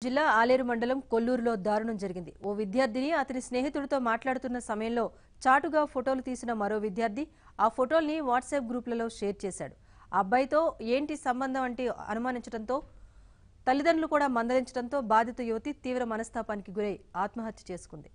జిల్లా ఆలేరు మండలం కొల్లూరులో దారుణం జరిగింది. ఓ విద్యార్థిని అతని స్నేహితుడితో మాట్లాడుతున్న సమయంలో చాటుగా ఫోటోలు తీసిన మరో విద్యార్థి ఆ ఫోటోల్ని వాట్సాప్ గ్రూపులలో షేర్ చేశాడు. ఆ అబ్బాయితో ఏంటి సంబంధం అంటే అనుమానించడంతో తల్లిదండ్రులు కూడా మందలించడంతో బాధిత యువతి తీవ్ర మనస్తాపానికి గురై ఆత్మహత్య చేసుకుంది.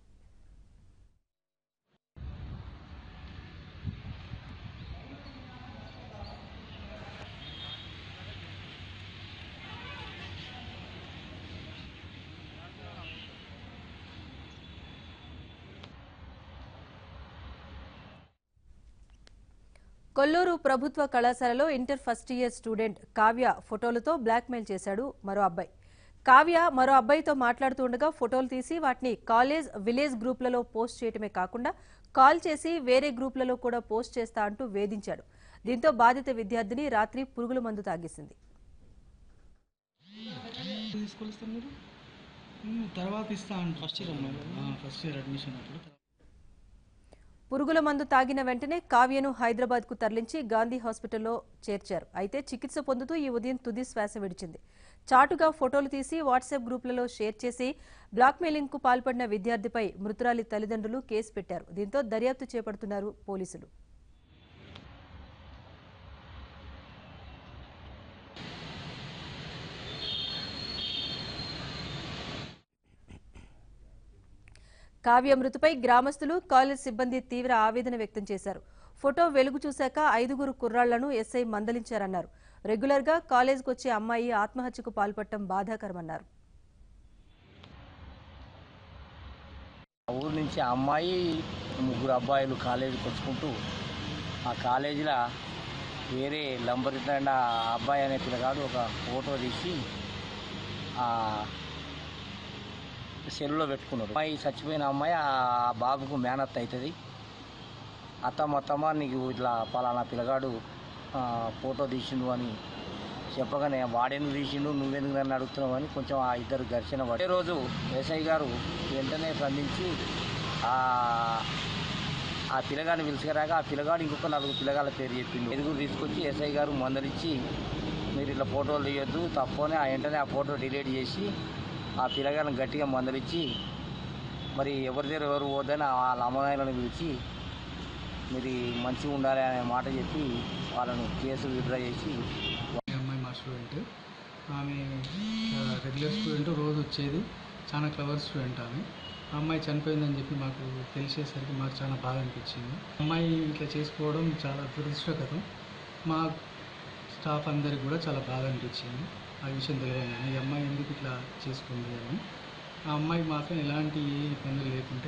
కొల్లూరు ప్రభుత్వ కళాశాలలో inter first year student Kavya ఫోటోలతో బ్లాక్మెయిల్ చేశాడు మరో అబ్బాయి. కావ్య మరో అబ్బాయితో మాట్లాడుతూ ఉండగా ఫోటోలు తీసి వాటిని కాలేజ్ విలేజ్ గ్రూపులలో పోస్ట్ చేయటమే కాకుండా కాల్ చేసి వేరే గ్రూపులలో కూడా పోస్ట్ చేస్తా అంటూ వేధించాడు. దీంతో బాధిత విద్యార్థిని రాత్రి పురుగుల మందు తాగేసింది. పురుగుల మందు తాగిన వెంటనే కావ్యను హైదరాబాద్ కు తరలించి గాంధీ హాస్పిటల్లో చేర్చారు. అయితే చికిత్స పొందుతూ ఈ ఉదయం తుది శ్వాస విడిచింది. చాటుగా ఫోటోలు తీసి వాట్సాప్ గ్రూపులలో షేర్ చేసి బ్లాక్మెయిలింగ్ కు పాల్పడిన విద్యార్థిపై మృతురాలి తల్లిదండ్రులు కేసు పెట్టారు. దీంతో దర్యాప్తు చేపడుతున్నారు పోలీసులు. కావ్య మృతిపై గ్రామస్తులు కాలేజ్ సిబ్బంది తీవ్ర ఆవేదన వ్యక్తం చేశారు. ఫోటో వెలుగు చూశాక 5 కుర్రాళ్లను ఎస్ఐ మందలించారన్నారు. రెగ్యులర్ గా కాలేజ్కు వచ్చే అమ్మాయి ఆత్మహత్యకు పాల్పడటం బాధాకరమన్నారు. ఊరు నుంచి అమ్మాయి 3 అబ్బాయిలు కాలేజీకి వచ్చుకుంటూ ఆ కాలేజీలో వేరే లంబరితండ అబ్బాయి అనే పిల్లగాడు ఒక ఫోటో తీసి సెల్లులో పెట్టుకున్నాడు. అమ్మాయి చచ్చిపోయిన అమ్మాయి ఆ బాబుకు మేనత్త అవుతుంది. అత్తమ్మ నీకు ఇట్లా పలానా పిల్లగాడు ఫోటో తీసిండు అని చెప్పగానే వాడెందుకు తీసిండు నువ్వెందుకు నన్ను అడుగుతున్నావు అని కొంచెం ఆ ఇద్దరు ఘర్షణ పడే రోజు ఎస్ఐ గారు వెంటనే స్పందించి ఆ పిల్లగాడిని పిలుచుకురాక ఆ పిల్లగాడు ఇంకొక 4 పిల్లగాళ్ళ పేరు చెప్పిండు. 5 తీసుకొచ్చి ఎస్ఐ గారు మందలిచ్చి మీరు ఇట్లా ఫోటోలు తీయొద్దు తప్పని వెంటనే ఆ ఫోటో డిలీట్ చేసి ఆ పిల్లగాళ్ళని గట్టిగా మందలిచ్చి మరి ఎవరి దగ్గర ఎవరు పోద్దని వాళ్ళ అమ్మాయిలను పిలిచి మీరు మంచిగా ఉండాలి అనే మాట చెప్పి వాళ్ళను కేసు విత్డ్రా చేసి. అమ్మాయి మా స్టూడెంట్, ఆమె రెగ్యులర్ స్టూడెంట్, రోజు వచ్చేది, చాలా క్లవర్ స్టూడెంట్. ఆమె అమ్మాయి చనిపోయిందని చెప్పి మాకు తెలిసేసరికి మాకు చాలా బాధ అనిపించింది. అమ్మాయి ఇట్లా చేసుకోవడం చాలా దురదృష్టకరం. మా స్టాఫ్ అందరికి కూడా చాలా బాధ అనిపించింది. ఆ విషయం తెలియగానే ఈ అమ్మాయి ఎందుకు ఇట్లా చేసుకుంది అని. ఆ అమ్మాయి మాత్రం ఎలాంటి ఇబ్బందులు లేకుండా